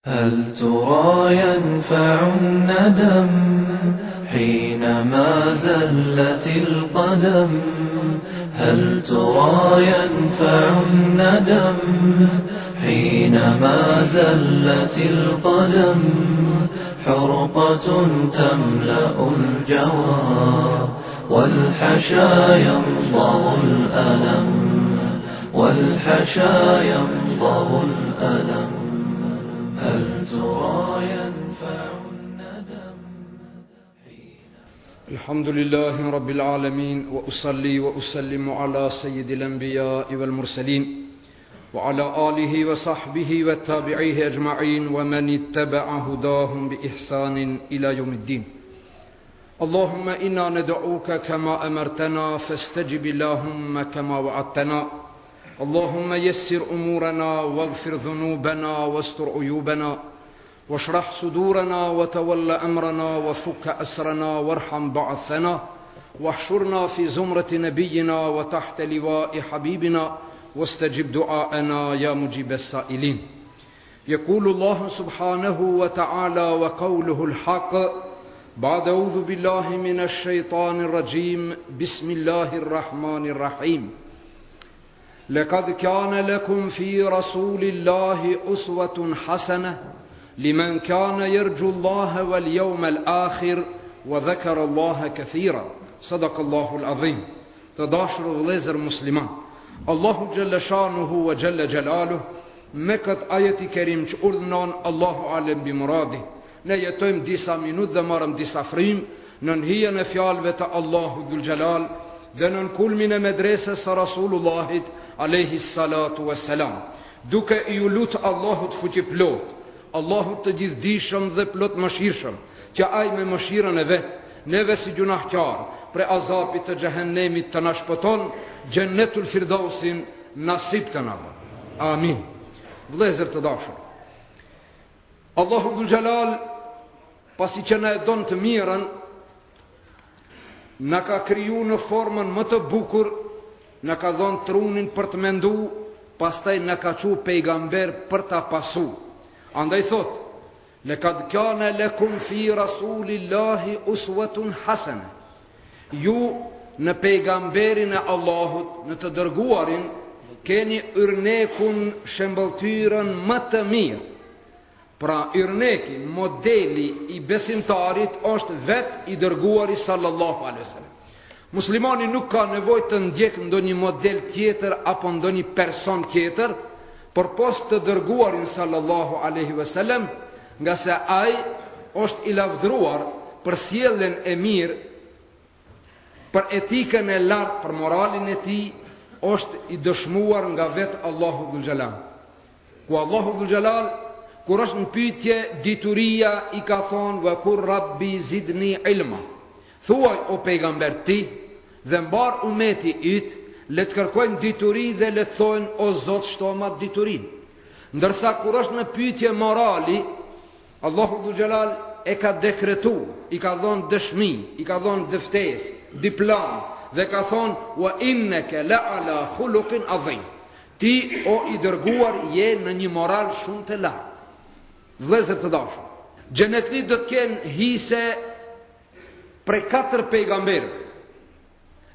هل ترى ينفع الندم حينما زلت القدم هل ترى ينفع الندم حينما زلت القدم حرقة تملأ الجوى والحشا يمضغ الألم والحشا يمضغ الألم هل ترى ينفع الندم الحمد لله رب العالمين وأصلي وأسلم على سيد الأنبياء والمرسلين وعلى آله وصحبه والتابعيه أجمعين ومن اتبع هداهم بإحسان إلى يوم الدين اللهم إنا ندعوك كما أمرتنا فاستجب اللهم كما وعدتنا اللهم يسر أمورنا واغفر ذنوبنا واستر عيوبنا واشرح صدورنا وتول أمرنا وفك أسرنا وارحم بعثنا واحشرنا في زمرة نبينا وتحت لواء حبيبنا واستجب دعاءنا يا مجيب السائلين يقول الله سبحانه وتعالى وقوله الحق بعد أعوذ بالله من الشيطان الرجيم بسم الله الرحمن الرحيم لقد كان لكم في رسول الله أسوة حسنة لمن كان يرجو الله واليوم الآخر وذكر الله كثيرا صدق الله العظيم تداشر غليزر مسلمان الله جل شانه وجل جلاله me këtë ajeti kerim që urdhënon Allahu alem bimuradi. Ne jetojmë disa minutë dhe marrëm disa frim në hijen e fjalëve të Allahu dhul Jalal dhe në kulmin e medresës së Rasulullahit alayhi salatu wassalam, duke i lutur Allahut fuqiplot, Allahut të gjithdijshëm dhe plot mëshirshëm, që ai me mëshirën e vet neve si gjunahqar për azapit të xhehenemit të na shpëton, xhennetul firdausin nasib të na bën. Amin. Vëllezër të dashur, Allahu dhul Jalal, pasi që na e don të mirën, na ka kriju në formën më të bukur, na ka dhënë trunin për të mendu, pastaj na ka qu pejgamber për ta pasu. Andaj thot, lekad kana lakum fi rasulillahi uswatun hasana. Ju në pejgamberin e Allahut, në të dërguarin, keni yrnekun shembëltyrën më të mirë. Pra yrneki, modeli i besimtarit është vet i dërguari sallallahu alaihi wasallam. Muslimani nuk ka nevojë të ndjekë ndonjë model tjetër apo ndonjë person tjetër, por post të dërguarin sallallahu alaihi wasallam, nga se ai është i lavdruar për sjelljen e mirë, për etikën e lartë, për moralin e tij, është i dëshmuar nga vetë Allahu dhul Jalal. Ku Allahu dhul Jalal, kur është në pyetje dituria, i ka thonë wa kur rabbi zidni ilma. Thuaj o pejgamber ti dhe mbar umeti yt, le të kërkojnë dituri dhe le të thonë o Zot shtomat diturin. Ndërsa kur është në pyetje morali, Allahu dhul Jalal e ka dekretu, i ka dhënë dëshmi, i ka dhënë dëftesë, diplom, dhe ka thonë wa innaka la ala khuluqin azim. Ti o i dërguar je në një moral shumë të lartë. Vëllezër të dashur, xhenetlit do të kenë hise prej 4 pejgamberë.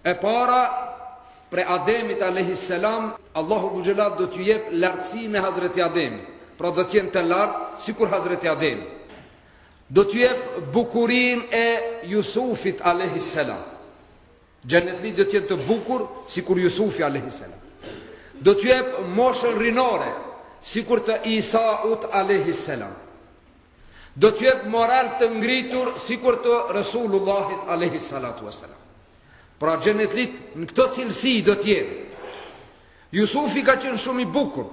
E para prej Ademit alayhis salam, Allahu dhul Jalal do t'ju jep lartësinë e Hazreti Ademit. Pra do të jenë të lartë sikur Hazreti Ademi. Do t'ju jep bukurinë e Jusufit alayhis salam. Xhenetlit do të jenë të bukur sikur Jusufi alayhis salam. Do t'ju jep moshën rinore sikur të Isaut alayhis salam. Do t'ju jep moral të ngritur sikur të Rasulullahit alayhis salatu wassalam. Pra xhenetlit në këto cilësi do të jenë. Jusufi ka qenë shumë i bukur,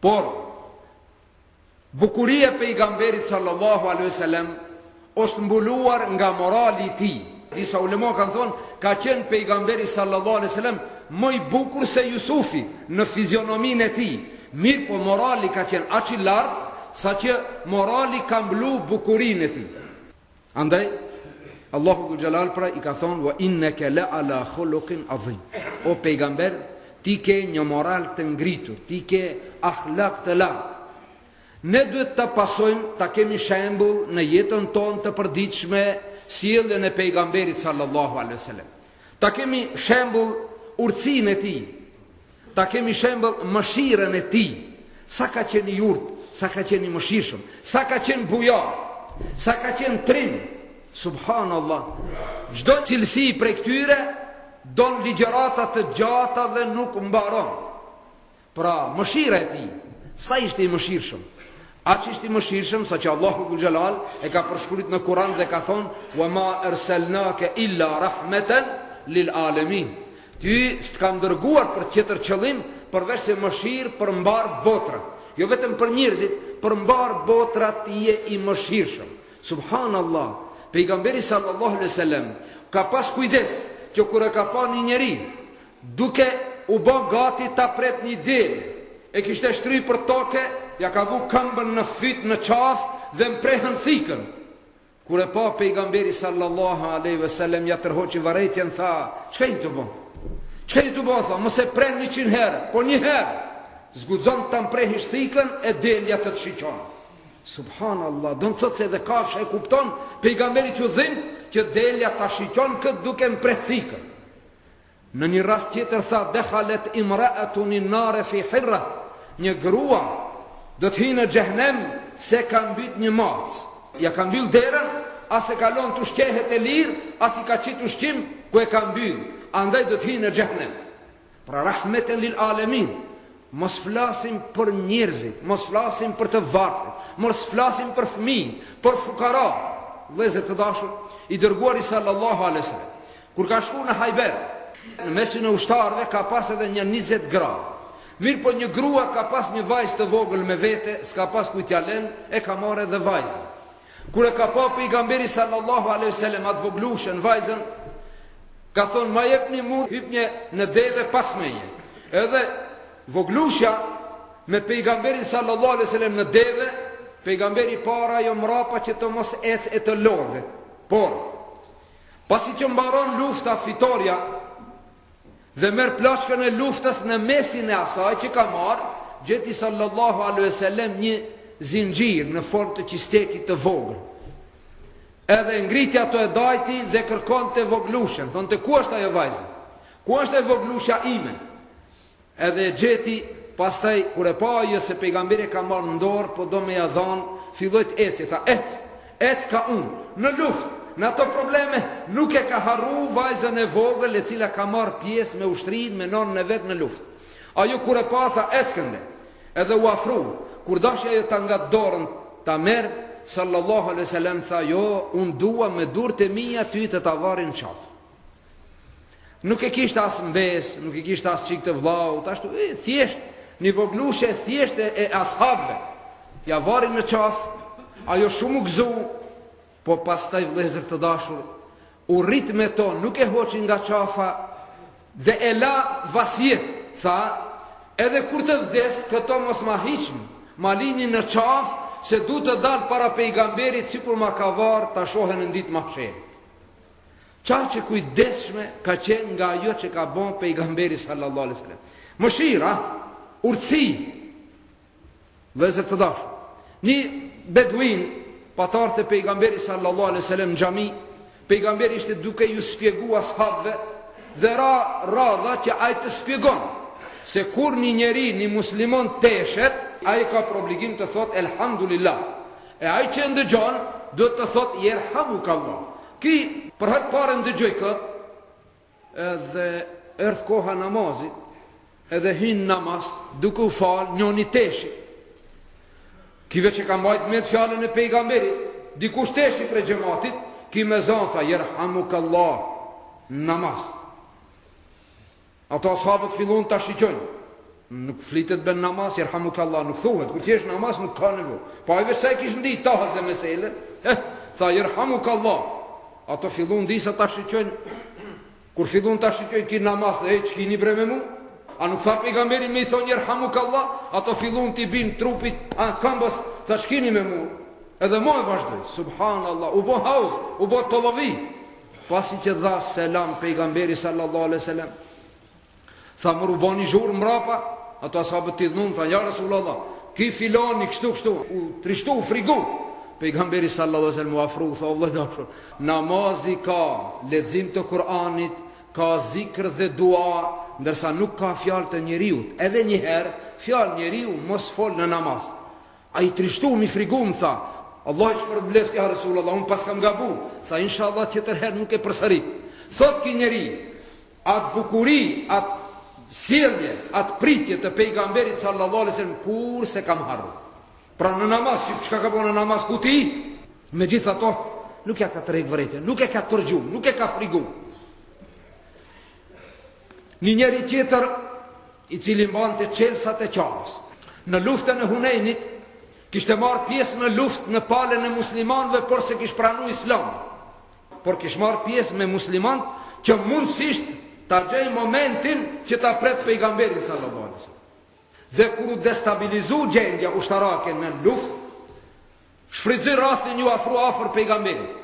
por bukuria e pejgamberit sallallahu alaihi wasallam është mbuluar nga morali i tij. Disa ulema kanë thonë, ka qenë pejgamberi sallallahu alaihi wasallam më i bukur se Jusufi në fizionominë e tij. Mirë, po morali ka qenë aq i lartë sa që morali ka mbulu bukurinë e tij. Andaj Allahu dhul Jalal pra i ka thonë wa innaka la ala khuluqin azim. O pejgamber, ti ke një moral të ngritur, ti ke akhlaq të lartë. Ne duhet të pasojmë, ta kemi shembull në jetën tonë të përditshme, sjelljen e pejgamberit sallallahu alaihi wasallam. Ta kemi shembull urtësinë e tij. Ta kemi shembull mëshirën e tij. Sa ka qenë i urtë, sa ka qenë i mëshirshëm, sa ka qenë bujar, sa ka qenë trim. Subhanallah. Çdo cilësi prej këtyre don ligjërata të gjata dhe nuk mbaron. Pra, mëshira e tij, sa ishte i mëshirshëm. Aq ishte i mëshirshëm sa që Allahu Dhul Jalal e ka përshkruajtur në Kur'an dhe ka thonë: "Wa ma arsalnaka illa rahmatan lil alamin." Ty s'kam dërguar për tjetër qëllim përveç se mëshirë për mbar botrat. Jo vetëm për njerëzit, për mbar botrat ti je i mëshirshëm. Subhanallah. Pejgamberi sallallahu alaihi wasallam ka pas kujdes që kur e ka pa një njeri duke u bë gati ta pret një del, e kishte shtry për toke, ja ka vu këmbën në fyt në qafë dhe mprehën thikën. Kur e pa pejgamberi sallallahu alaihi wasallam ja tërhoqi varretjen, tha: "Çka i të bë? Çka i të bë?" Tha: "Mos e pren 100 herë, po një herë." Zguxon ta mprehish thikën e delja të shiqon. Subhanallah, do të thotë se edhe kafsha e kupton pejgamberi që dhim që delja ta shiqon këtë duke mpreh thikën. Në një rast tjetër tha: "Dakhalat imra'atun an-nar fi hirra." Një grua do të hyjë në xhehenem se ka mbyt një mac. Ja ka mbyll derën, as e kalon të ushqehet e lirë, as i ka qit ushqim ku e ka mbyll. Andaj do të hyjë në xhehenem. Pra rahmeten lil alamin. Mos flasim për njerëzit, mos flasim për të varfët, mos flasim për fëmijë, për fukara. Vëllezër të dashur, i dërguari sallallahu alaihi wasallam kur ka shkuar në Hajber, në mesin e ushtarëve ka pas edhe një 20 gra. Mirë, po një grua ka pas një vajzë të vogël me vete, s'ka pas kujt t'ia lën, e ka marrë edhe vajzën. Kur e ka pa pejgamberi sallallahu alaihi wasallam atë voglushën vajzën, ka thonë: "Ma jepni mu hypnje në deve pas meje." Edhe voglushja me pejgamberin sallallahu alaihi wasallam në deve, pejgamberi para jo mrapa që të mos ecë e të lodhet. Por pasi që mbaron lufta fitoria dhe merr plaçkën e luftës në mesin e asaj që ka marrë, gjeti sallallahu alaihi wasallam një zinxhir në formë të qistekit të vogël. Edhe ngriti ato e dajti dhe kërkonte voglushën. Thonte: "Ku është ajo vajzë? Ku është e voglusha ime?" Edhe gjeti, pastaj kur e pa ajo se pejgamberi ka marrë në dorë, po do me ja dhanë, filloi të eci, tha: "Ec ka unë në luftë." Në ato probleme nuk e ka harru vajzën e vogël e cila ka marrë pjesë me ushtrin, me nonën e vet në luftë. Ajo kur e pa, tha: "Eckënde." Edhe u afru. Kur dashi ajo ta nga dorën ta merr, sallallahu alaihi wasallam tha: "Jo, unë dua me durët e mia ty të ta varrin qafë." Nuk e kishte as mbes, nuk e kishte as çik të vllaut, ashtu thjesht një voglushe thjesht e ashabëve. Ja varrin në qafë, ajo shumë u gëzu, po pastaj vëllezër të dashur, u rrit me to, nuk e hoqi nga qafa dhe e la vasjet, tha: "Edhe kur të vdes, këto mos ma hiqni, ma lini në qafë, se du të dalë para pejgamberit, sikur ma ka varë, ta shohen në ditë mahsherit." Qa që kujdesshme ka qenë nga ajo që ka bon pejgamberi sallallahu alaihi wasallam. Mëshira, urtësi. Vëllezër të dashur, një beduin patar të pejgamberi sallallahu alaihi wasallam në xhami, pejgamberi ishte duke ju shpjegu ashabëve dhe radha që ai të shpjegon se kur një njeri, një muslimon teshet, ai ka për obligim të thot elhamdulillah. E ai që ndëgjon duhet të thot yerhamukallah. Ki për herë parë ndëgjoj këtë, edhe erdh koha namazit, edhe hin namaz duke u fal njëri teshi. Kive që ka mbajt me të fjallën e pejgamberit, dikush teshi për xhamatit, ki me zonë tha: "Yerhamukallah", namaz. Ato ashabët fillon ta shiqojnë. Nuk flitet ben namaz, yerhamukallah, nuk thuhet. Kur qesh namaz nuk ka nevojë. Po ai vetë sa kish ndi tahë mesele, tha: "Yerhamukallah". Ato fillon disa ta shiqojnë. Kur fillon ta shiqojnë ki namaz, e ç'kini bre me mu? A nuk tha pejgamberi me i thonë yerhamukallah? Ato fillon t'i bin trupit, këmbës, tha: "Ç'kini me mu?" Edhe mo e vazhdoj. Subhanallah, u bo hauz, u bo tollovi. Pasi që dha selam pejgamberi sallallahu alaihi wasallam, tha: "Më ruboni zhurmë mrapa." Ato ashabët t'i dhun, tha: "Ja Rasulullah, ki filoni kështu, u trishtu, u frigu. Pejgamberi sallallahu alaihi wasallam u afru, tha vëllai dashur, namazi ka lexim të Kur'anit, ka zikr dhe dua, ndërsa nuk ka fjalë të njeriut. Edhe një herë fjalë njeriu mos fol në namaz. Ai trishtu, mi frigu, më tha, Allah i shpërbleft ja Rasulullah, unë pas kam gabu. Tha inshallah tjetër herë nuk e përsërit. Thot ki njeri, atë bukuri, atë sjellje, atë pritje të pejgamberit sallallahu alaihi wasallam kur se kam harru. Pra në namaz, çka ka bënë në namaz ku ti? Megjithato, nuk ja ka treg vërejtje, nuk e ka tërgju, nuk e ka frigu. Një njeri tjetër i cili mbante çelësat e qarës. Në luftën e Hunenit kishte marrë pjesë në luftë në palën e muslimanëve, por se kishte pranuar Islam. Por kishte marrë pjesë me muslimanë që mundësisht ta gjej momentin që ta pret pejgamberin sallallahu alaihi wasallam. Dhe kur u destabilizu gjendja ushtarake në luftë, shfrytëzoi rastin ju afro afër pejgamberit.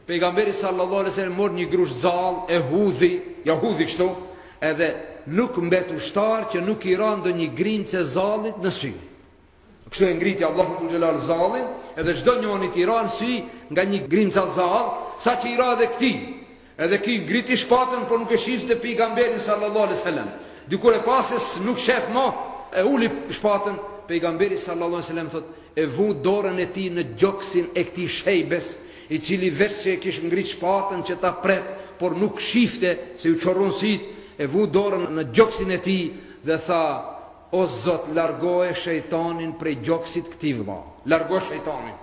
Pejgamberi sallallahu alaihi wasallam mor një grush zall e hudhi, ja hudhi kështu, edhe nuk mbet ushtar që nuk i ra ndonjë grimcë zallit në sy. Kështu e ngriti Allahu Dhul Jalal zallin, edhe çdo njëri i ra në sy nga një grimca zall, sa që i ra edhe këtij. Edhe ki ngriti shpatën, por nuk e shifte pejgamberin sallallahu alaihi wasallam. Dikur e pasës nuk shef më, e uli shpatën, pejgamberi sallallahu alaihi wasallam thot, e vu dorën e tij në gjoksin e këtij shejbes, i cili vetë se e kishte ngrit shpatën që ta pret, por nuk shifte se u çorron syt, e vu dorën në gjoksin e tij dhe tha, o Zot, largoje shejtanin prej gjoksit këtij vëlla. Largoje shejtanin.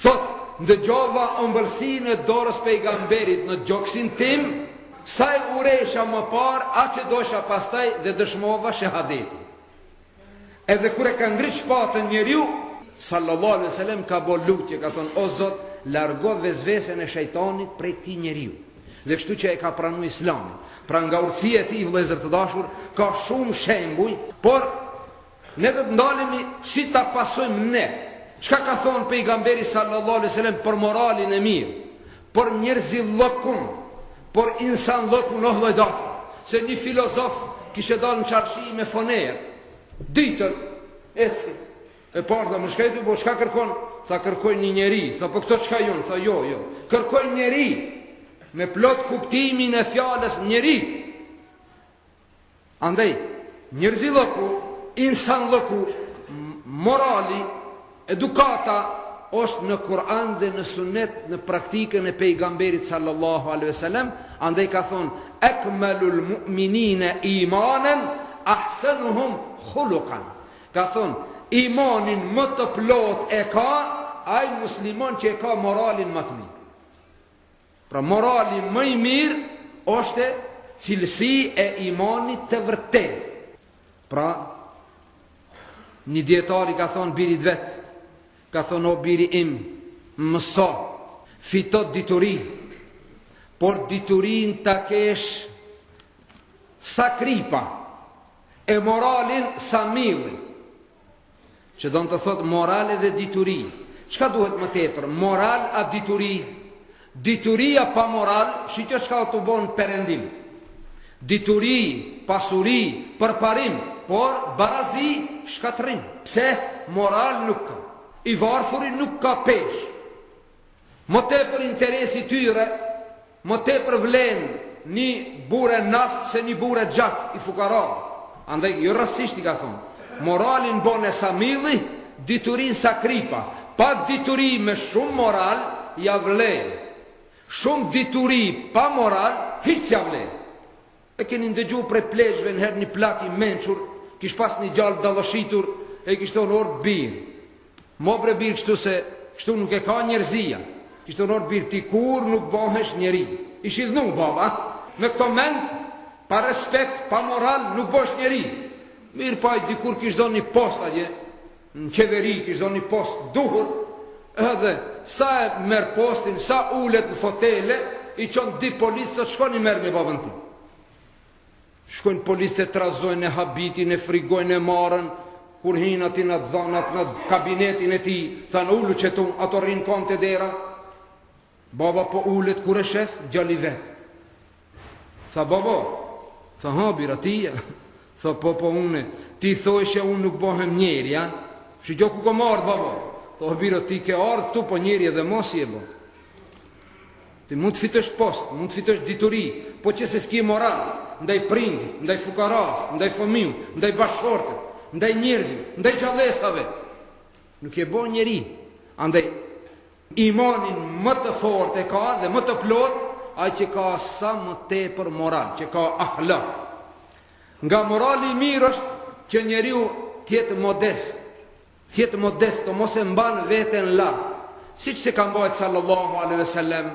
Thot, ndëgjova ëmbëlsinë e dorës pejgamberit në gjoksin tim, sa e uresha më parë, a që dosha pastaj dhe dëshmova shahadetin. Edhe kur e ka ngrit shpatën njeriu, sallallahu alaihi wasallam ka bo lutje, ka thonë, o Zot, largo vezvesen e shejtanit prej këtij njeriu. Dhe kështu që e ka pranuar Islamin. Pra nga urtësia e tij, vëllezër të dashur, ka shumë shembuj, por ne do të ndalemi si ta pasojmë ne. Çka ka thonë pejgamberi sallallahu alaihi wasallam për moralin e mirë, për njerëzillokun, për insanllokun, o vëllai dashur, se një filozof kishte dalë në çarshi me foner. Ditën, eci, e parë më shkajtu, po shka kërkon? Tha kërkoj një njeri, tha po këto çka jonë? Tha jo, kërkoj njeri, me plot kuptimin e fjalës njeri. Andaj, njerëzilloku, insanlloku, morali, edukata, është në Kur'an dhe në sunet, në praktikën e pejgamberit sallallahu alaihi wasallam. Andaj ka thonë, akmalul mu'minina imanan ahsanuhum khuluqan. Ka thonë, imanin më të plot e ka ai musliman që e ka moralin më të mirë. Pra morali më i mirë është cilësi e imanit të vërtet. Pra një dietari ka thonë birit vet, ka thonë, o biri im, mëso, fitot dituri, por diturin ta kesh sa kripa, e moralin sa milli. Që do në të thotë moral dhe dituri. Çka duhet më tepër? Moral a dituri? Dituria pa moral, shikjo çka të bon perendim. Dituri, pasuri, përparim, por barazi, shkatrim. Pse? Moral nuk ka. I varfuri nuk ka pesh. Më tepër interesi tyre, më tepër vlen një bure naft se një bure gjak i fukarave. Andaj, jo rasisht i ka thonë, moralin bone sa milli, diturin sa kripa. Pa dituri me shumë moral, ja vlen. Shumë dituri pa moral, hiq ja vlen. E keni ndëgju prej pleshve në herë një plak i menqur, kish pas një gjallë dalloshitur, e kish tonë orë birë. Mo bre birë kështu se, kështu nuk e ka njerëzia. Kish tonë orë birë, ti kur nuk bohesh njeri. I shidhnu baba, me këto mend, pa respekt, pa moral, nuk bosh njeri. Mirë pa i dikur kish do një post adje, në qeveri kish do një post duhur, edhe sa e merë postin, sa ullet në fotele, i qonë di polisë të shkoni merë me babën ti. Shkojnë polisë të trazojnë e habitin, e frigojnë e marën, kur hinë ati në dhanat në kabinetin e ti, thanë ullu që tu, ato rinë kanë të dera. Baba po ullet kur e shef, gjalli vetë. Tha baba, tha ha bira tia, tha po une, ti thoj që unë nuk bohem njeri, ja? Që gjo ku kom ardhë, baba? Tho, biro, ti ke ardhë tu, po njeri edhe mos je, bo. Ti mund të fitësh post, mund të fitësh dituri, po që se s'ki moral, ndaj prindi, ndaj fukaras, ndaj fëmiu, ndaj bashkëshorte, ndaj njerëzit, ndaj gjallësave. Nuk je bo njeri. Andaj, imanin më të fortë e ka dhe më të plot, ai që ka sa më tepër moral, që ka akhlak. Nga morali i mirë është që njeriu tjetë modest, të mos e mban veten lart, siç se ka mbajt sallallahu alaihi wasallam.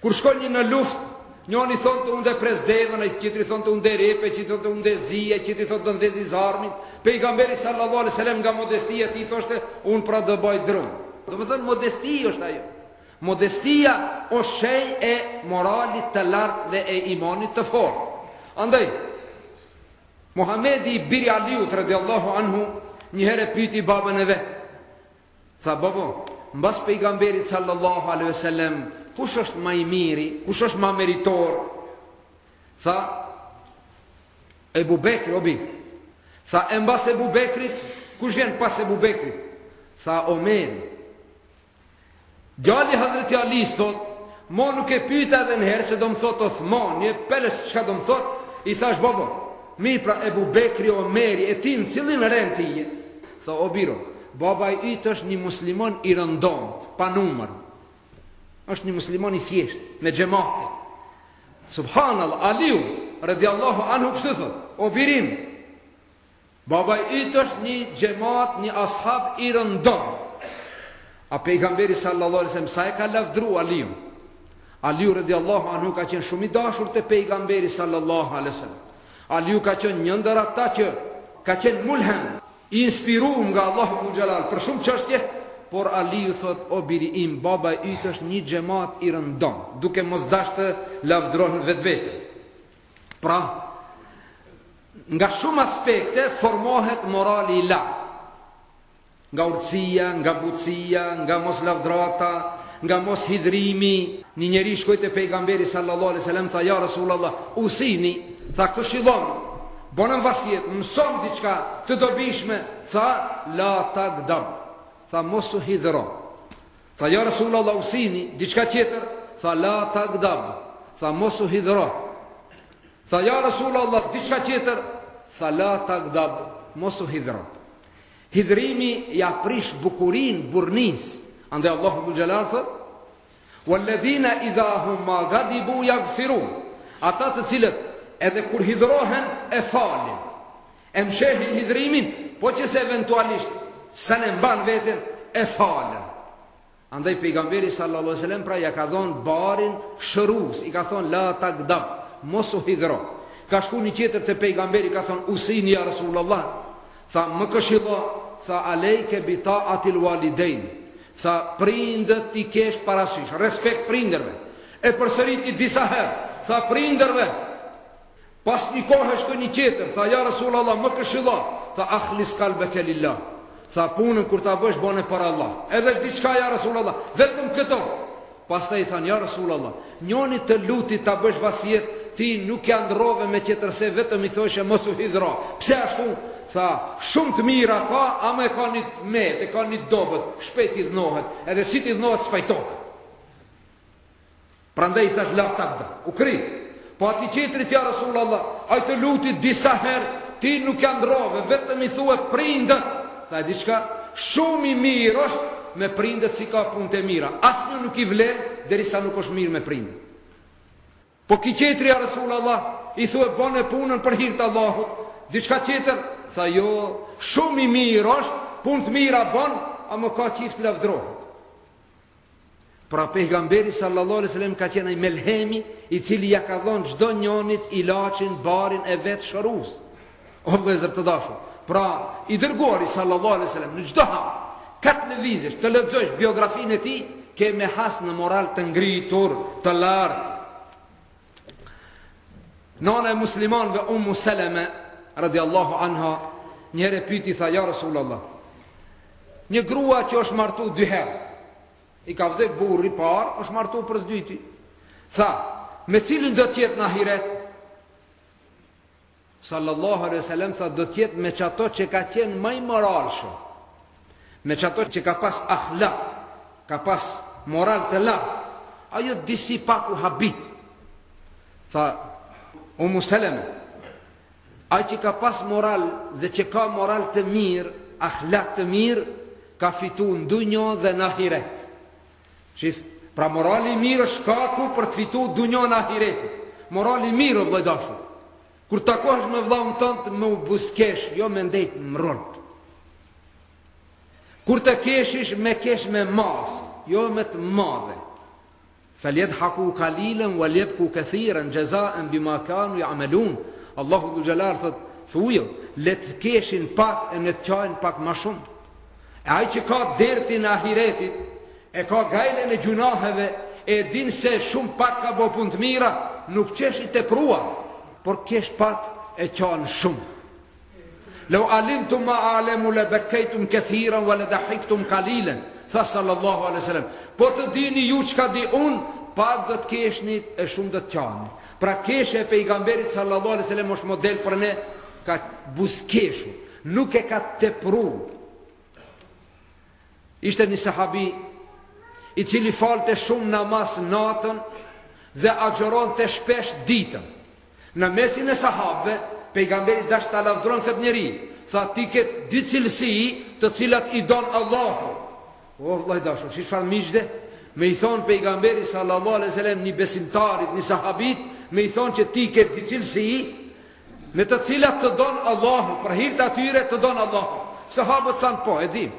Kur shkon një në luftë, njëri thonë unë dhe presdevën, ai tjetri thonë unë dhe repe, tjetri thonë unë dhe zi, ai tjetri thonë unë dhe zizarmin. Pejgamberi sallallahu alaihi wasallam nga modestia ti thoshte unë pra do bëj drum. Do të thënë modestia është ajo. Modestia është shenjë e moralit të lartë dhe e imanit të fortë. Andaj Muhamedi biri Aliut radhiyallahu anhu një herë pyeti babën e vet. Tha, babo, mbas pejgamberit sallallahu alaihi wasallam, kush është më i miri, kush është më meritor? Tha, Ebu Bekri, obi. Tha, e mbas Ebu Bekrit, kush vjen pas Ebu Bekrit? Tha, Omeri. Djali Hazreti Alis thot, mo nuk e pyeta edhe në herë se do më thot Othman, një pelës çka do më thot, i thash, babo, mi pra Ebu Bekri, Omeri, e ti në cilin rend ti je? Tha, o biro, baba i yt është një muslimon i rëndomt, pa numër. Është një muslimon i thjesht, me xhamati. Subhanallah, Aliu radhiyallahu anhu kështu thot, o birim, baba i yt është një xhamat, një ashab i rëndomt. A pejgamberi sallallahu alaihi wasallam sa e ka lavdru Aliu. Aliu radhiyallahu anhu ka qenë shumë i dashur te pejgamberi sallallahu alaihi wasallam. Aliu ka qenë një ndër ata që ka qenë mulhem, i inspiruar nga Allahu Subhanahu Jalal për shumë çështje, por Aliu thot, o biri im, baba i yt është një xhamat i rëndom, duke mos dashur të lavdron vetvete. Pra, nga shumë aspekte formohet morali i lartë. Nga urtësia, nga butësia, nga mos lavdrata, nga mos hidhrimi. Një njeri shkoi te pejgamberi sallallahu alaihi wasallam, tha, ja Rasulullah, usini, tha, këshillon, bonën vasiet, mëson diçka të dobishme, tha, la tagdab, tha, mos u hidhro. Tha, ja Rasulullah, usini, diçka tjetër, tha, la tagdab, tha, mos u hidhro. Tha, ja Rasulullah, diçka tjetër, tha, la tagdab, mos u hidhro. Hidhrimi ja prish bukurin burnis. Andaj Allahu Subhanahu Jalal thot, walladhina idha hum ma ghadibu yaghfirun. Ata të cilët edhe kur hidhrohen e falin, e mshehin hidhrimin, po që se eventualisht sa ne mban veten e falen. Andaj pejgamberi sallallahu alaihi wasallam pra ja ka dhënë barin shërus, i ka thonë la tagdab, mos u hidhro. Ka shku një tjetër te pejgamberi, ka thonë usini ya Rasulullah. Tha, më këshillo, tha, alejke bita atil walidein. Tha, prindët i kesh parasysh, respekt prinderve. E përsëriti disa herë, tha, prinderve. Pas një kohë shkoi një tjetër, tha, ja Rasulullah, më këshillo, tha, akhlis qalbaka lillah. Tha, punën kur ta bësh bone për Allah. Edhe diçka, ja Rasulullah, vetëm këto. Pastaj than, ja Rasulullah, njoni të lutit ta bësh vasijet, ti nuk ja ndrove me qetërse, vetëm i thoshe mos u hidhro. Pse ashtu? Tha, shumë të mira ka, ama e ka një met, e ka një dobet, shpejt i dhnohet, edhe si ti dhnohet s'fajtohet. Prandaj i thash la tagda, u kri. Po ati qetrit, ja Rasulullah, ai të lutit disa herë, ti nuk ja ndrove, vetëm i thuhet prindët. Tha, diçka, shumë i mirë është me prindët si ka punë të mira. Asnjë nuk i vlen derisa nuk është mirë me prindët. Po ki qetri, ja Rasulullah, i thuhet bone punën për hir të Allahut. Diçka tjetër, tha, jo, shumë i mirë është, punë të mira bon, a më ka qift lavdrohet. Pra pejgamberi sallallahu alaihi wasallam ka qenë ai melhemi i cili ja ka dhënë çdo njonit ilaçin, barin e vet shërus. O vëllezër të dashur, pra i dërguari sallallahu alaihi wasallam në çdo hap, katë lëvizësh, të lexosh biografinë e tij, ke me has në moral të ngritur, të lartë. Nana e muslimanëve Ummu Salama radiallahu anha njëre pyti, tha, ja Rasulullah, një grua që është martu 2 herë, i ka vdek burri par, është martu për s'dyti. Tha, me cilin do tjetë në ahiret? Sallallahu alaihi wasallam tha, do tjetë me qato që ka qenë maj moralshëm. me çato që ka pas akhlaq, ka pas moral të lartë, ajo disi pak u habit. Tha Umu Seleme, ai që ka pas moral dhe që ka moral të mirë, akhlaq të mirë, ka fitu në dunjo dhe në ahiret. Shif, pra morali mirë është shkaku për të fitu dunjo në ahiret. Morali mirë, vëllai dashur. Kur takohesh me vllaun tënd, me u buskesh, jo me ndejt më rrot. Kur të keshish, me kesh me mas, jo me të madhe. Falyadhaku qalilan walyabku kathiran jazaan bima kanu ya'malun. Allahu dhul jalal thot, thujo, le të keshin pak e ne të qajnë pak më shumë. E ai që ka dertin e ahiretit, e ka gajlen e gjunaheve, e din se shumë pak ka bo punë të mira, nuk qesh i teprua, por kesh pak e qanë shumë. Lau alimtum ma alemu le bekejtum këthiran wa le dahiktum kalilen, tha sallallahu alaihi sallam. Po të dini ju që ka di unë, pak do të keshnit e shumë do të qani. Pra keshe e pejgamberit sallallahu alaihi sallam është model për ne, ka buskeshu, nuk e ka tepru. Ishte një sahabi i cili falte shumë namaz natën dhe agjeron të shpesh ditën. Në mesin e sahabëve, pejgamberi dash ta lavdron këtë njeri. Tha ti ketë dy cilësi të cilat i don Allahu. O vllai dashur, si çfarë miqde? Me i thon pejgamberi sallallahu alaihi wasallam një besimtarit, një sahabit, me i thon që ti ketë dy cilësi me të cilat të don Allahu, për hir të atyre të don Allahu. Sahabët thanë po, e dim.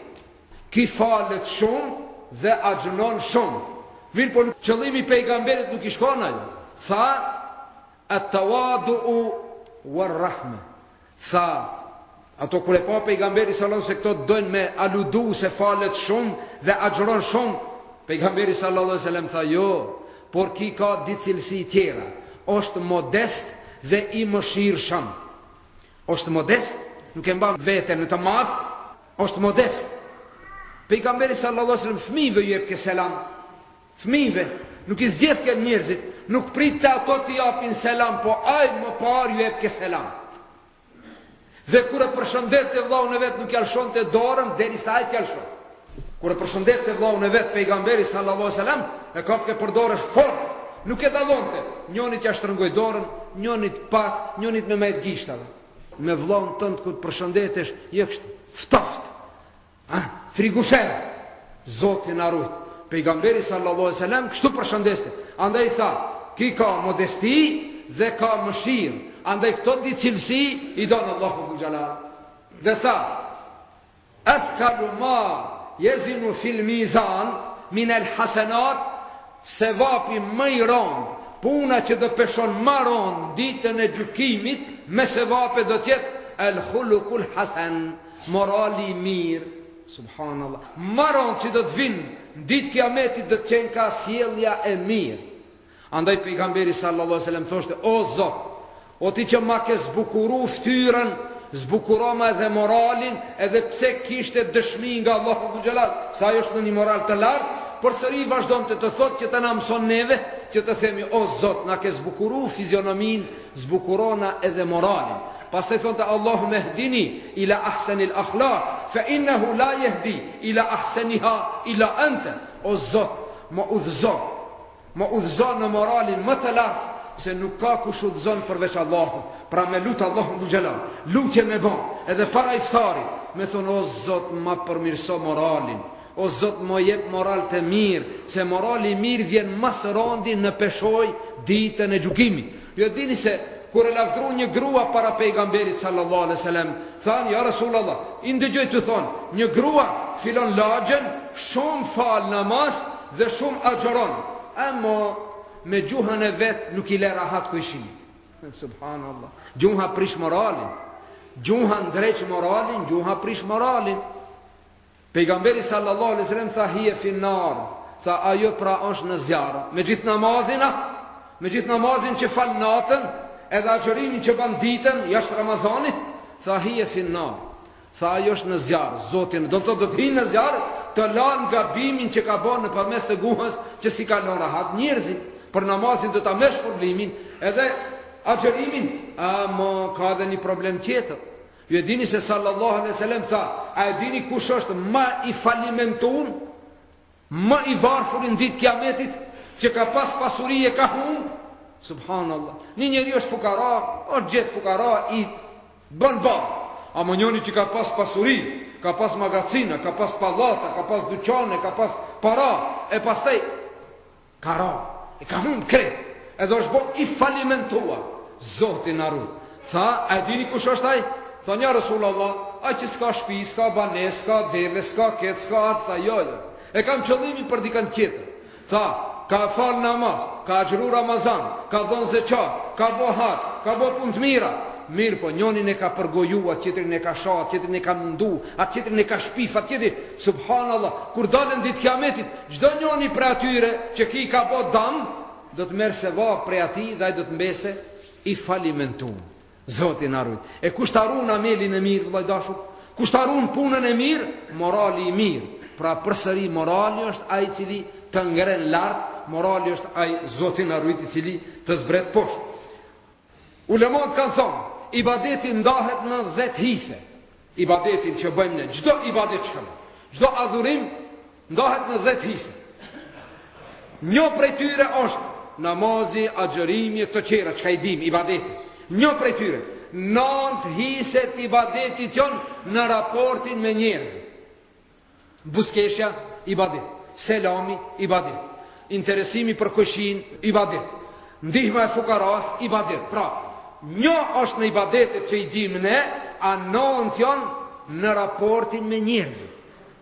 Ki falet shumë dhe agjenon shumë. Mirë, por qëllimi pejgamberit nuk i shkon ai. Tha at-tawadu'u war-rahma. Tha ato kur e pa pejgamberi sallallahu se këto dojnë me aludu se falet shumë dhe agjeron shumë, pejgamberi sallallahu alaihi wasallam tha jo, por ki ka di cilësi tjera. Është modest dhe i mëshirshëm. Është modest, nuk e mban veten në të madh, është modest. Pejgamberi sallallahu alaihi wasallam fëmijëve ju jep ke selam. Fëmijëve, nuk i zgjedh ke njerëzit, nuk prit të ato të japin selam, po ai më parë ju jep ke selam. Dhe kur e përshëndet të vllaun e vet nuk ja lshonte dorën derisa ai t'ja lshon. Kur e përshëndet të vllaun e vet pejgamberi sallallahu alaihi wasallam, e kapte për dorësh fort, nuk e dallonte. Njënit ja shtrëngoi dorën, njënit pak, njënit me majt gishtave. Me vllaun tënd kur të përshëndetesh, je kështu, ftoft. Frigusher, Zoti na ruaj. Pejgamberi sallallahu alaihi wasallam kështu përshëndeste. Andaj tha, ki ka modesti dhe ka mëshirë. Andaj këto di cilësi i don Allahu dhul jalal. Dhe tha, athqalu ma yazinu fil mizan min al hasanat, se vapi më i rënd, puna që do peshon më rënd ditën e gjykimit, me se vape do tjetë al khuluqul hasan, morali mirë. Subhanallah. Maron që do të vinë në ditë kiametit do të qenë ka sjellja e mirë. Andaj pejgamberi sallallahu alaihi wasallam thoshte, o Zot, o ti që ma ke zbukuru ftyrën, zbukuroma edhe moralin, edhe pse kishte dëshmi nga Allahu dhul jalal, sa ajo është në një moral të lartë, por sëri vazhdonte të thotë që të na mëson neve, që të themi, o Zot, na ke zbukuru fizionomin, zbukurona edhe moralin. Pastaj thonte Allahumma hdini ila ahsanil akhlaq fa innahu la yahdi ila ahsaniha ila anta. O Zot, më udhëzo në moralin më të lartë, se nuk ka kush udhëzon përveç Allahut. Pra me lut Allahun dhul jalal, lutje me bën, edhe para iftarit, me thon o Zot, ma përmirëso moralin. O Zot, më jep moral të mirë, se morali i mirë vjen më së randi në peshoj ditën e gjykimit. Ju dini se kur e lavdru një grua para pejgamberit sallallahu alaihi wasallam, thanë ja Rasulullah, i ndëgjoj të thonë, një grua filon lagjen, shumë fal namaz dhe shumë agjeron, ama me gjuhën e vet nuk i le rahat kujshin. Subhanallah. Gjuha prish moralin, gjuha ndreq moralin, gjuha prish moralin. Pejgamberi sallallahu alaihi wasallam tha hije finnar, tha ajo pra është në zjarr. Me gjithë namazin që fal natën, edhe agjerimin që ban ditën jashtë Ramazanit, tha hije finnar, tha ajo është në zjarr. Zotin do të hinë në zjarr, të lanë gabimin që ka bën nëpërmes të guhës, që si ka lënë rahat njerëzit. Për namazin do ta merr shpërblimin, edhe agjerimin, ama ka edhe një problem tjetër. Ju e dini se sallallahu alaihi wasallam tha, a e dini kush është më i falimentuar, më i varfër në ditë kiametit, që ka pas pasuri e ka humbur? Subhanallah. Një njeri është fukara, është gjithë fukara i bën bar. Ama njëri që ka pas pasuri, ka pas magazina, ka pas pallata, ka pas dyqane, ka pas para, e pastaj e ka humbur krejt. Edhe është bo i falimentuar. Zoti na ruaj. Tha, a dini kush është ai? Tha, ja Rasulullah, ai që s'ka shtëpi, s'ka banesë, s'ka deve, s'ka ket, s'ka atë. Tha, jo. E kam qëllimin për dikën tjetër. Tha, ka fal namaz, ka agjëru Ramazan, ka dhënë zeqat, ka bo hax, ka bo punë të mira. Mirë po, njonin e ka përgoju, atë tjetrin e ka shat, atë tjetrin e ka mundu, atë tjetrin e ka shpif, atë tjetrin, subhanallah, kur dalën ditë kiametit, çdo njoni për atyre që ki ka bo dam, do të merë se va prej ati dhe ai do të mbese i falimentum. Zoti na ruaj. E kush ta ruan amelin e mirë, vëllai dashur, kush ta ruan punën e mirë, morali i mirë. Pra përsëri morali është ai i cili të ngren lart, morali është ai Zoti na ruaj i cili të zbret poshtë. Ulemat kanë thonë, ibadeti ndahet në 10 hise. Ibadetin që bëjmë ne, çdo ibadet që kanë, çdo adhurim ndahet në 10 hise. Një prej tyre është namazi, agjërimi, këto qera që ka i dim, ibadeti. Një prej tyre, 9 hiset ibadetit janë në raportin me njerëzit. Buskeshja, ibadet. Selami, ibadet. Interesimi për këshin, ibadet. Ndihma e fukaras, ibadet. Pra, një është në ibadetet që i dim ne, a 9 janë në raportin me njerëzit.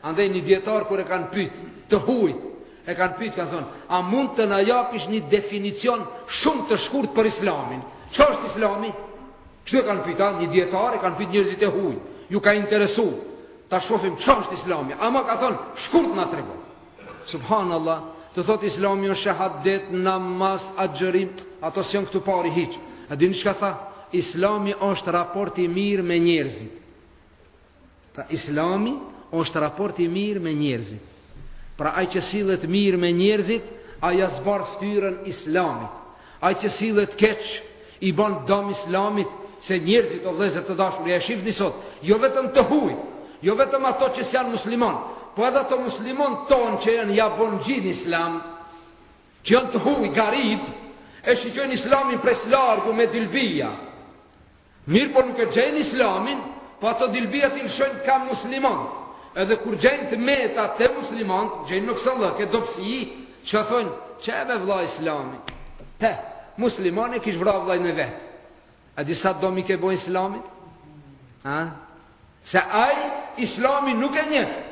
Andaj një dietar kur e kanë pyet të huajt, e kanë pyet, kanë thonë, a mund të na japish një definicion shumë të shkurt për Islamin? Çka është Islami? Kështu e kanë pyet, një dietar e kanë pyet njerëzit e huaj. Ju ka interesu, ta shohim çka është Islami. Ama ka thonë, shkurt na tregon. Subhanallah, të thot Islami është shahadet, namaz, agjërim, ato s'janë këtu pari hiç. A dini çka tha? Islami është raporti i mirë me njerëzit. Pra Islami është raporti i mirë me njerëzit. Pra ai që sillet mirë me njerëzit, ai zbar ftyrën Islamit. Ai që sillet keq i bën dëm Islamit, se njerëzit o vëllezër të dashur, ja shihni sot, jo vetëm të huajt, jo vetëm ato që janë musliman, po edhe ato musliman ton që janë ja bon gjin Islam, që janë të huaj, garib, e shikojnë Islamin pres largu me dilbija. Mirë po nuk e gjejnë Islamin, po ato dilbija t'i lëshojnë ka musliman. Edhe kur gjejnë të meta të musliman, gjejnë nuk sallëk, e dopsi, që ka thonë, qeve vla Islamin? Te, musliman e kish vra vlajnë e vetë. A disa do mi ke bo Islamit? Se aj Islamin nuk e njefë.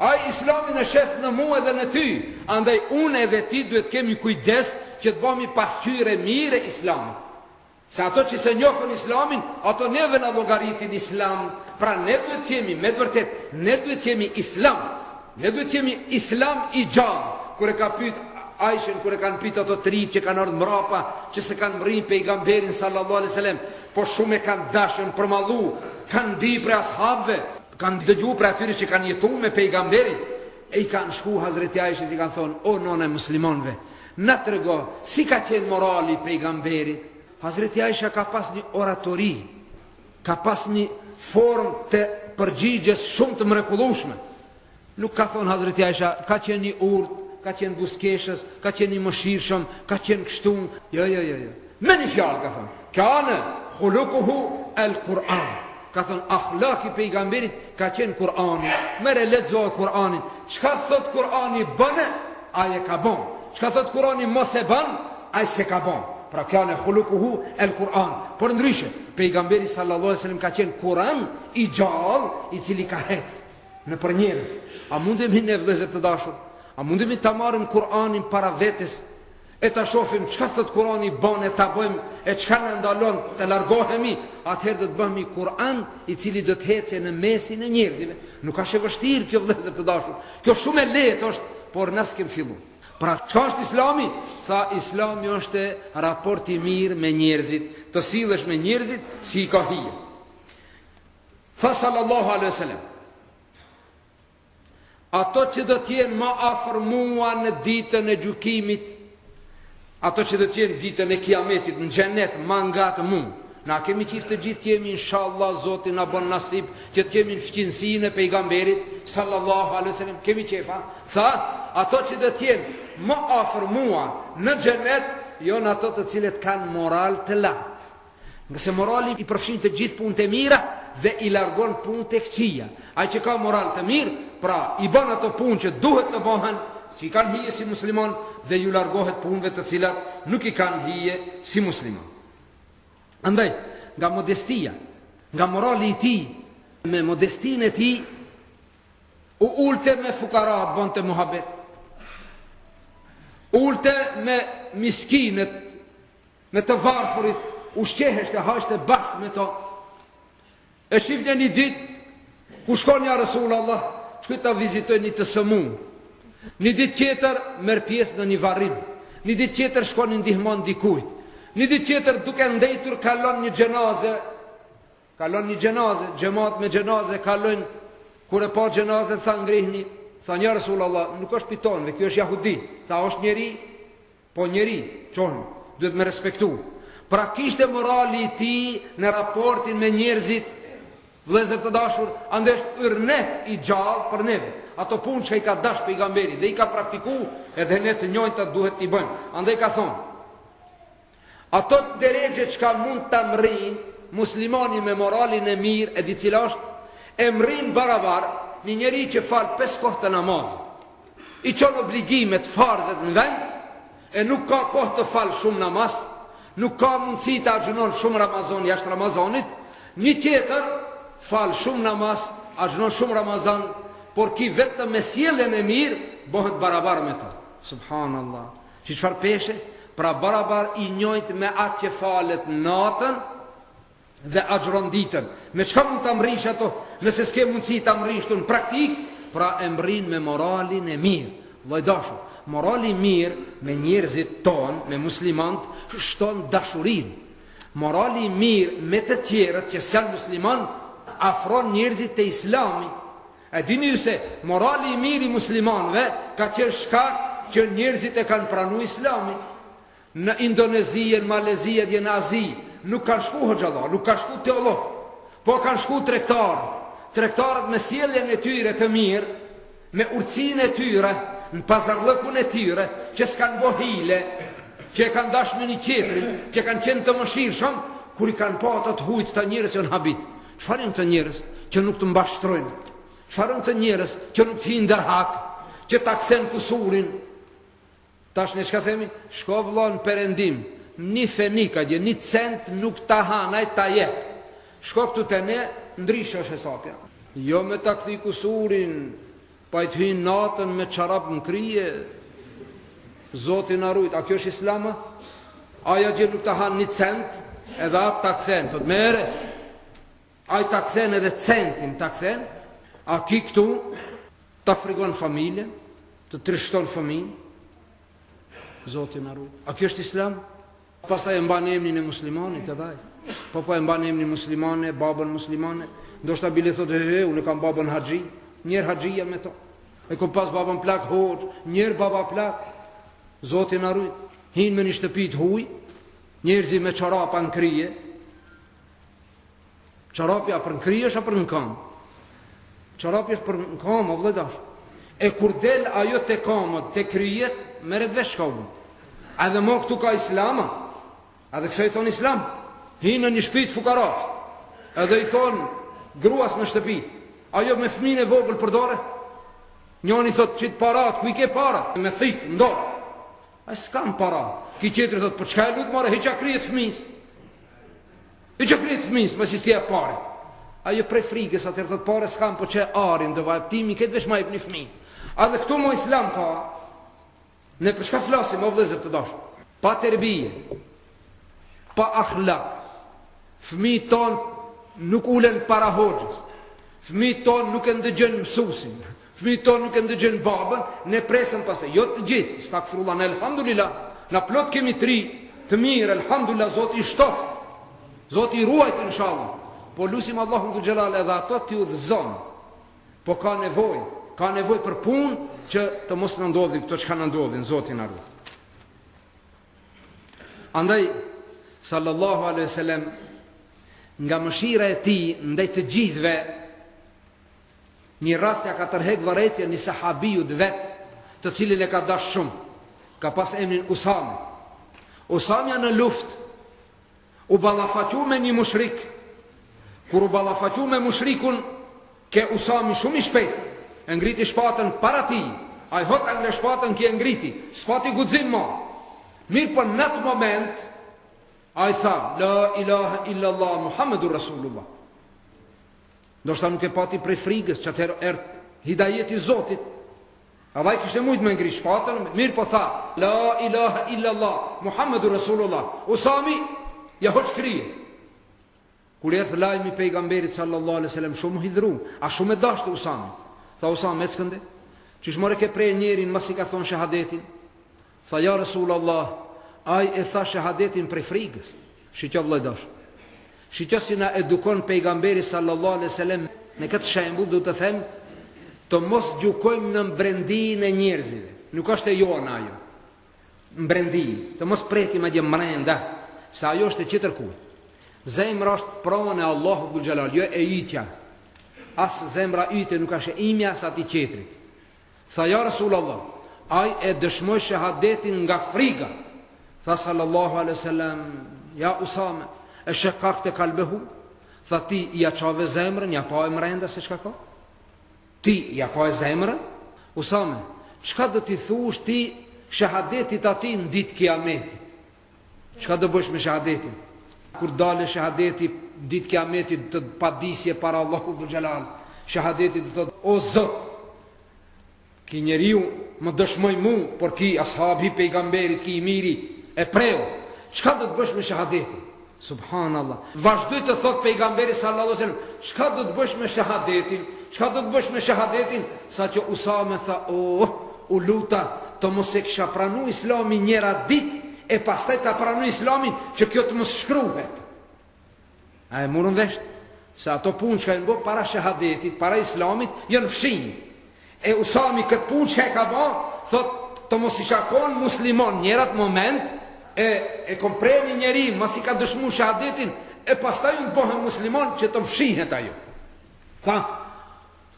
Aj Islamin e shef në mu edhe në ty. Andaj unë edhe ti duhet kemi kujdes që të bëmi pasqyre mire Islamit. Se ato që se njofën Islamin, ato neve në logaritin Islam. Pra ne duhet jemi, me të vërtet, ne duhet jemi Islam. Ne duhet jemi Islam i gjallë. Kure ka pyet Aishen, kure kanë pyet ato tri që kanë ardhur mrapa, që se kanë mrin pejgamberin sallallahu alaihi wasallam, po shumë e kanë dashën për mallu, kanë di për ashabëve, kanë dëgju për atyre që kanë jetu me pejgamberin, e i kanë shku Hazreti Aishes, i kanë thonë, o nona e muslimanve, na trego, si ka qenë morali pejgamberit? Hazreti Aisha ka pas një oratori, ka pas një formë të përgjigjes shumë të mrekullueshme. Nuk ka thonë Hazreti Aisha, ka qenë një urt, ka qenë buskeshës, ka qenë një mëshirshëm, ka qenë kështu. Jo. Me një fjalë ka thonë, kana khuluquhu al-Quran. Ka thonë, akhlaki pejgamberit ka qenë Kur'ani. Mere lexohet Kur'anin. Çka thot Kur'ani bëne, ai e ka bën. Çka thot Kur'ani mos e bën, ai s'e ka bën. Pra kana khuluquhu al-Quran. Por ndryshe, pejgamberi sallallahu alaihi wasallam ka qenë Kur'an i gjallë, i cili ka hec në për njerëz. A mundemi ne vëllezër të dashur? A mundemi ta marrim Kur'anin para vetes e ta shohim çka thot Kur'ani bën e ta bëjmë e çka na ndalon të largohemi, atëherë do të bëhemi Kur'an i cili do të hecë në mesin e njerëzve. Nuk ka vështirë kjo vëllezër të dashur. Kjo shumë e lehtë është, por na s'kem filluar. Pra çka është Islami? Tha Islami është raporti i mirë me njerëzit, të sillesh me njerëzit si i ka hije. Tha sallallahu alaihi wasallam, ato që do t'jenë ma afër mua në ditën e gjykimit, ato që do t'jenë ditën e kiametit në xhenet ma nga të mu, Na kemi qiftë të gjithë jemi, inshallah, Zoti na bën nasib që të jemi në fqinësinë e pejgamberit sallallahu alaihi wasallam. Kemi qefa? Tha, ato që do të jenë më afër mua në xhenet, jo në ato të cilët kanë moral të lartë. Nëse morali i përfshin të gjithë punët e mira dhe i largon punët e këqija. Ai që ka moral të mirë, pra i bën ato punë që duhet të bëhen, që i kanë hije si musliman, dhe ju largohet punëve të cilat nuk i kanë hije si musliman. Andaj, nga modestia, nga morali i tij, me modestinë e tij, u ulte me fukarat, bonte muhabet. Ulte me miskinet, me të varfërit, ushqeheshte, hashte bashkë me to. E shifne një ditë, ku shkon ja Rasulullah, shkoj ta vizitoj një të sëmum. Një ditë tjetër merr pjesë në një varrim. Një ditë tjetër shkon i ndihmon dikujt. Një ditë tjetër duke ndëjtur kalon një xhenaze. Kalon një xhenaze, xhamat me xhenaze kalojnë. Kur e pa xhenaze tha ngrihni, tha ja Rasulullah, nuk është piton, ky është jahudi. Tha është njeri, po njeri, çonë, duhet me respektu. Pra kishte morali i tij në raportin me njerëzit, vëllezër të dashur, andaj është yrnet i gjallë për neve. Ato punë që i ka dash pejgamberi dhe i ka praktiku, edhe ne të njëjtat duhet t'i bëjmë. Andaj ka thonë, ato deregje që ka mund të mrin muslimani me moralin e mirë, e di cila është, e mrin barabar një njeri që falë 5 kohë të namazë, i qonë obligimet farzet në vend, e nuk ka kohë të falë shumë namaz, nuk ka mundësi të agjunon shumë Ramazan jashtë Ramazanit, një tjetër falë shumë namaz, agjunon shumë Ramazan, por ki vetëm me sjelljen e mirë bëhet barabar me to. Subhanallah. Që çfarë peshe? Pra barabar i njëjtë me atë që falet natën dhe agjeron ditën. Me çka mund ta mrish ato? Nëse s'ke mundësi ta mrish në praktik, pra e mbrin me moralin e mirë. Vllai dashur, morali i mirë me njerëzit tonë, me muslimanët, shton dashurinë. Morali i mirë me të tjerët që janë musliman afron njerëzit te Islami. E dini ju se morali i mirë i muslimanëve ka qenë shkak që njerëzit e kanë pranuar Islamin. Në Indonezi, në Malezi dhe në Azi nuk kanë shku hoxhallar, nuk kanë shku teolog, po kanë shku tregtarë. Tregtarët me sjelljen e tyre të mirë, me urtësinë e tyre, në pazarllëkun e tyre, që s'kan bo hile, që e kanë dashur me një tjetrin, që kanë qenë të mëshirshëm, kur i kanë pa ato të hujt të njerëz që në habit. Çfarë janë këto njerëz që nuk të mbashtrojnë? Çfarë të njerëz që nuk të hinë ndërhak, që ta kthen kusurin? Tash ne çka themi? Shko vëlla në perëndim, një fenika dje, një cent nuk ta han, ai ta jep. Shko këtu te ne, ndryshosh hesapja. Jo me ta kthi kusurin, pa i të hinë natën me çarap në krije. Zoti na rujt, a kjo është Islama? Aja që nuk ta han një cent, edhe atë ta kthen, thot merre. Ai ta kthen edhe centin ta kthen. A ki këtu ta frigon familjen, të trishton fëmijën? Zoti na ruaj. A kjo është Islam? Pastaj e mban emrin e muslimanit edhe ai. Po e mban emrin muslimane, babën muslimane. Ndoshta bile thotë unë kam babën haxhi, njëherë haxhia me to. E kom pas babën plak hoxh, njëherë baba plak. Zoti na ruaj. Hin me një shtëpi të huaj, njerëzi me çorapa në krije. Çorapja për në krije apo për në kam? Çorapja për në kam, o vëllai. E kur del ajo te kamët, te krijet, merret vesh shkollën. A dhe mo këtu ka Islama? A dhe kësa i thonë Islam? Hinë në një shtëpi të fukarat. Edhe i thonë gruas në shtëpi. Ajo me fëmijën e vogël përdore? Njëri thotë çit parat, ku i ke para? Me thik, ndor. Ai s'kam para. Ki tjetri thotë, po çka e lut more, hiqa krijet fëmijës. Hiqa krijet fëmijës, mos i stia parë. Ajo prej frikës atëherë thotë pare s'kam, po çe arin do vajtimi këtë vesh më jep një fëmijë. A dhe këtu mo Islam ka. Ne për çka flasim o vëllezër të dashur? Pa terbije, pa akhlak. Fëmijët ton nuk ulen para hoxhës. Fëmijët ton nuk e ndëgjën mësuesin. Fëmijët ton nuk e ndëgjën babën, ne presëm pastaj. Jo të gjithë, stakfirullah, alhamdulillah. Na plot kemi tri të mirë, alhamdulillah, Zoti i shtoft. Zoti i ruajt inshallah. Po lusim Allahun dhul xhelal edhe ato ti udhëzon. Po ka nevojë për punë që të mos na ndodhin këto çka na ndodhin, Zoti na ruaj. Andaj sallallahu alaihi wasallam nga mëshira e tij ndaj të gjithëve, një rast ja ka tërheq vërejtje një sahabiut vet, të cilin e ka dash shumë, ka pas emrin Usame. Usamja në luft u ballafaqu me një mushrik. Kur u ballafaqu me mushrikun, ke Usami shumë i shpejt, e ngriti shpatën para tij. Ai hot angle shpatën që e ngriti, s'pati guxim më. Mirë, po në atë moment ai tha la ilaha illa Allah Muhammedur Rasulullah. Ndoshta nuk e pati prej frikës, që atëherë erdhi hidajeti i Zotit. Edhe ai kishte mujt me ngri shpatën, mirë po tha la ilaha illa Allah Muhammedur Rasulullah. Usami ja hoç krije. Kur e thë lajmi pejgamberit sallallahu alaihi wasallam, shumë hidhru, a shumë e dashur Usami. Tha Usami, me ç'kënde? Çish more ke prej njerin masi ka thon shahadetin? Tha ja Rasulullah, ai e tha shahadetin prej frikës. Shiqo vëllai dash. Shiqo si na edukon pejgamberi sallallahu alaihi wasallam me këtë shembull, do të them të mos gjukojmë në mbrendinë e njerëzve. Nuk është e jona ajo. Mbrendinë, të mos prekim atje mrenda, sa ajo është e çetërkujt. Zemra është pronë e Allahut dhul xhelal, jo e ytja. As zemra yte nuk është e imja as ati qetrit. Tha ja Rasulullah, ai e dëshmoi shahadetin nga frika. Tha sallallahu alaihi wasallam, ja Usame, e shaqaqte kalbehu? Tha ti ja çave zemrën, ja pa e mrenda se çka ka? Ti ja pa e zemrën? Usame, çka do t'i thush ti shahadetit atij në ditë kiametit? Çka do bësh me shahadetin? Kur dalë shahadeti ditë kiametit të padisje para Allahut dhul xhelal, shahadeti do thot o Zot, ki njeriu më dëshmoj mu, por ki ashabi pejgamberit, ki i miri e preu. Çka do të bësh me shahadetin? Subhanallah. Vazhdoi të thot pejgamberi sallallahu alaihi wasallam, çka do të bësh me shahadetin? Çka do të bësh me shahadetin? Saqë Usame tha, u luta të mos e kisha pranu Islamin njëra ditë, e pastaj ta pranoj Islamin që kjo të mos shkruhet. A e morën vesh se ato punë që e bë para shahadetit, para Islamit, janë fshinj. E Usami këtë punë që e ka bë, thot të mos i shakon muslimon njërat moment, e kompreni njeri, mas i ka dëshmu shahadetin, e pastaj unë bëhen muslimon që të fshihet ajo. Tha,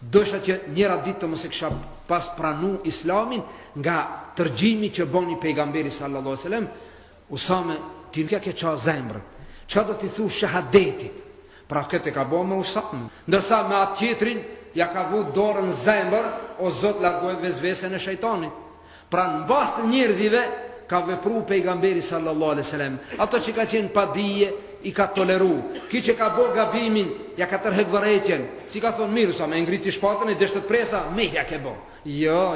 dësha që njëra ditë të mos e kisha pas pranu Islamin nga tërgjimi që boni pejgamberi sallallahu alaihi wasallam. Usame, ti nuk ja ke qa zemrën. Qa do t'i thu shahadetit? Pra këtë e ka bo me Usame. Ndërsa me atë tjetrin ja ka vu dorën zemër, o Zot largoj vezvesen e shejtanit. Pra në bas të njerëzive ka vepru pejgamberi sallallahu alaihi wasallam. Ato që ka qenë pa dije i ka toleru. Ki që ka bo gabimin, ja ka tërhek vërejtjen. Si ka thonë mirë Usame, e ngriti shpatën e deshtet presa, mehja ke bo. Jo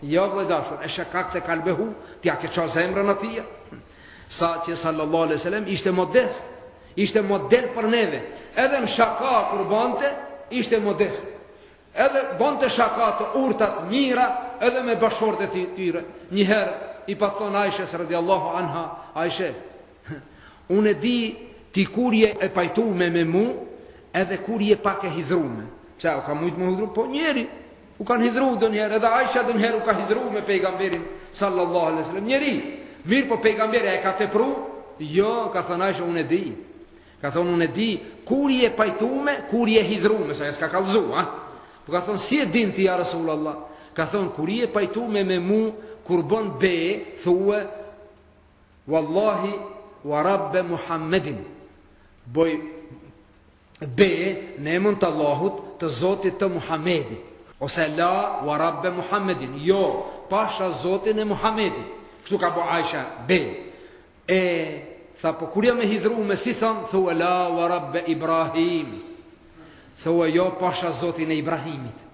vëllai dashur, e shakak te kalbehu, t'ja ke qa zemrën atia. Sa që sallallahu alaihi wasallam ishte modest, ishte model për neve. Edhe në shaka kur bante, ishte modest. Edhe bante shaka të urtat mira, edhe me bashortet e tyre. Njëherë i pa thonë Aishes radiallahu anha, Aishe, unë e di ti kur je e pajtume me mu, edhe kur je pak e hidhrume. Qa, u ka mujtë më hidhrume? Po njeri u kanë hidhru dë njerë, edhe Aisha dë njerë u ka hidhru me pejgamberin sallallahu alaihi wasallam. Njeri, mirë po pejgamberi e ka tepru? Jo, ka thënë Aisha, unë e di. Ka thënë unë e di, kur je pajtume, kur je hidhrume, sa e s'ka kalzu, ha? Po ka thënë, si e din ti ja Rasulullah? Ka thënë, kur je pajtume me mu, kur bon be, thue, wallahi, wa rabbe Muhammedin. Boj be, në emën të Allahut, të Zotit të Muhammedit. Ose la wa rabbe Muhammedin. Jo, pasha Zotin e Muhammedit. Kështu ka bo Aisha be. Tha, po kur jam e hidhru me si thonë, thua la wa rabbe Ibrahim. Thua jo, pasha Zotin e Ibrahimit.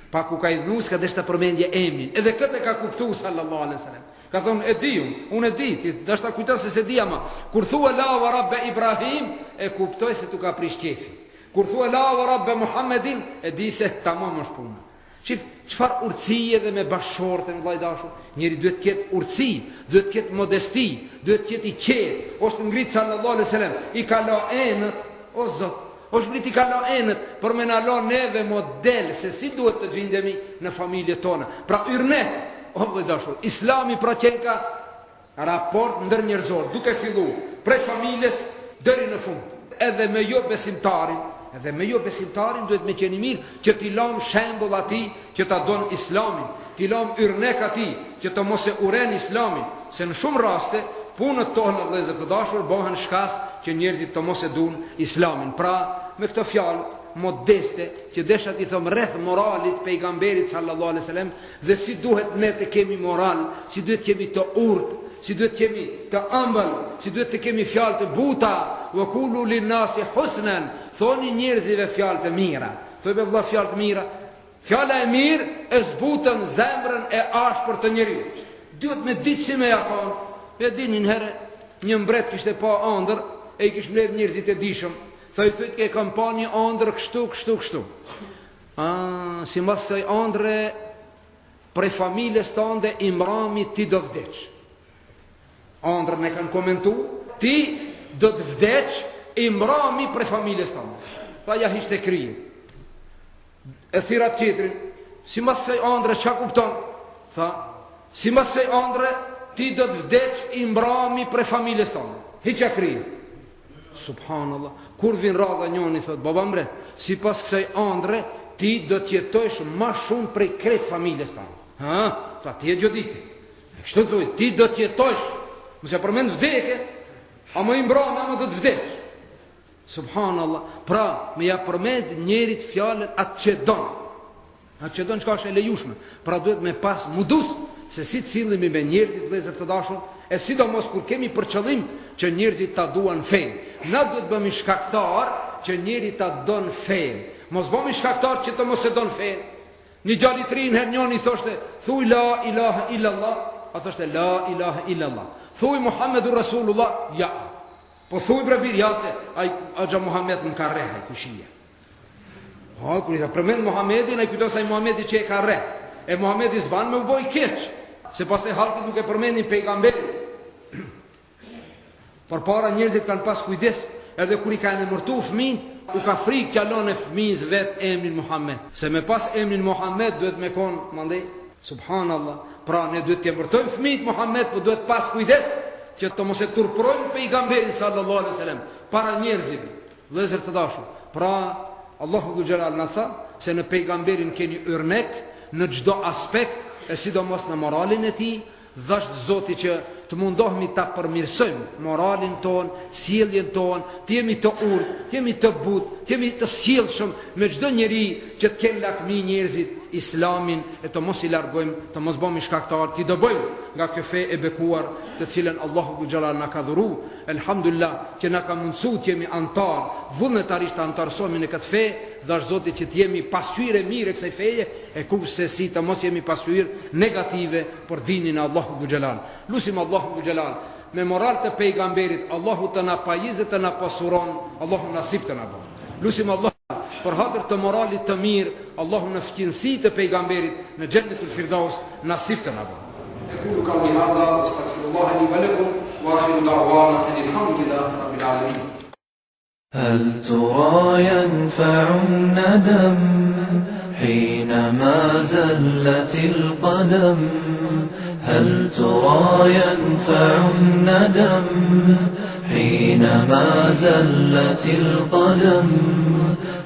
Pa ku ka idhnu, s'ka deshta përmendje emin. Edhe këtë e ka kuptu sallallahu alaihi wasallam. Ka thonë, e di unë e di, ti deshta kujta se di ama. Kur thua la wa rabbe Ibrahim, e kuptoj se tu ka prish qefi. Kur thua la wa rabbe Muhammedin, e di se tamam është puna. Çfarë urtësie dhe me bashortën vllai dashur. Njëri duhet të ketë urtësi, duhet të ketë modesti, duhet të ketë i qetë. Ose ngrit sallallahu alaihi wasallam, i ka la enët, o Zot. Ose ngrit i ka la enët për me na la neve model se si duhet të gjendemi në familjet tona. Pra yrne, o vllai dashur, Islami pra qenka raport ndër njerëzor, duke filluar prej familjes deri në fund. edhe me jo besimtarin duhet me qenë mirë që t'i lam shembull atij që ta don Islamin, t'i lam yrnek atij që të mos e uren Islamin, se në shumë raste punët tonë vëllezër të dashur bëhen shkas që njerëzit të mos e duan Islamin. Pra, me këtë fjalë modeste që desha t'i thom rreth moralit pejgamberit sallallahu alaihi wasallam dhe si duhet ne të kemi moral, si duhet kemi të urtë, si duhet kemi të ëmbël, si duhet të kemi fjalë të buta, wa qulu lin-nasi husnan, thoni njerëzive fjalë të mira. Thojë vëlla fjalë të mira. Fjala e mirë e zbutën zemrën e ashpër të njeriu. Duhet me ditë si me ja thonë. E dini një herë një mbret kishte pa ëndër e I kishte mbledh njerëzit e dishëm. Thojë ke kam pa një ëndër kështu. Si mas së ëndre prej familjes tënde Imrami ti do vdeq. Ëndrën e kanë komentu, ti do të vdeq Imrami prej familjes tënde. Tha ja hishte kryet. E thirat tjetrin, si mas së ëndre çka kupton? Tha, si mas së ëndre ti do të vdeq Imrami prej familjes tënde. Hiqa kryet. Subhanallah, kur vin radha njoni thot baba mbret, si pas kësaj ëndre ti do të jetojsh më shumë prej krejt familjes tënde. Tha ti e gjoditi. Kështu thuj, ti do të jetojsh, mos e përmend vdekje, ama Imrami ama do të vdeq. Subhanallah, pra me ja përmend njerit fjalën atë që don. Atë që don çka është e lejushme. Pra duhet me pas mudus se si cillemi me njerëzit vëllezër të dashur, e sidomos kur kemi për qëllim që njerëzit ta duan fen. Na duhet bëmi shkaktar që njeri ta don fen. Mos bëmi shkaktar që të mos e don fen. Një djalë I trin herë njëri thoshte, thuj la ilaha illallah, a thoshte la ilaha illallah. Thuj Muhammedur Rasulullah, ja. Po thuj brabir ja se Agja Muhammed më ka rreh kushia. Kur I tha përmend Muhammedin, ai kujton se ai Muhamedi që e ka rreh. E Muhamedi s'van me u boj keq, se pas e halkët nuk e përmendin pejgamberin. Përpara njerëzit kanë pas kujdes, edhe kur I kanë emërtu fëmijën, u ka frikë që alon e fëmijës vet emrin Muhammed. Se me pas emrin Muhammed duhet me kon, mandej, subhanallah. Pra ne duhet të emërtojmë fëmijët Muhammed, por duhet pas kujdes që të mos e turprojmë pejgamberin sallallahu alaihi wasallam para njerëzve. Vëllezër të dashur. Pra Allahu dhul Jalal na tha se në pejgamberin keni yrnek në çdo aspekt, e sidomos në moralin e tij, dhash Zoti që të mundohemi ta përmirësojmë moralin ton, sjelljen ton, të jemi të urtë, të jemi të butë, të jemi të sjellshëm me çdo njeri që të kenë lakmi njerëzit Islamin e të mos I largojmë, të mos bëmi shkaktar, ti do bëjmë nga kjo fe e bekuar të cilën Allahu dhul Jalal na ka dhuru. Elhamdulillah që na ka mundsuar të jemi antar, vullnetarisht antarsohemi në këtë fe, dhash Zoti që të jemi pasqyrë mirë kësaj feje, e kurse si të mos jemi pasqyrë negative për dinin e Allahu dhul Jalal. Lusim Allahu dhul Jalal me moral të pejgamberit, Allahu të na pajizë të na pasuron, Allahu nasip të na bën. Lusim Allah për hatër të moralit të mirë, Allahu në fqinësi të pejgamberit në Xhennetul Firdaus nasip të na bën. أقول قولي هذا واستغفر الله لي ولكم وآخر دعوانا أن الحمد لله رب العالمين. هل ترى ينفع الندم حينما زلت القدم؟ هل ترى ينفع الندم حينما زلت القدم؟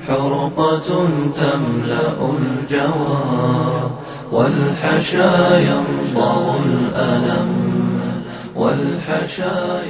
حرقة تملأ الجوى والحشا يمضغ الألم والحشا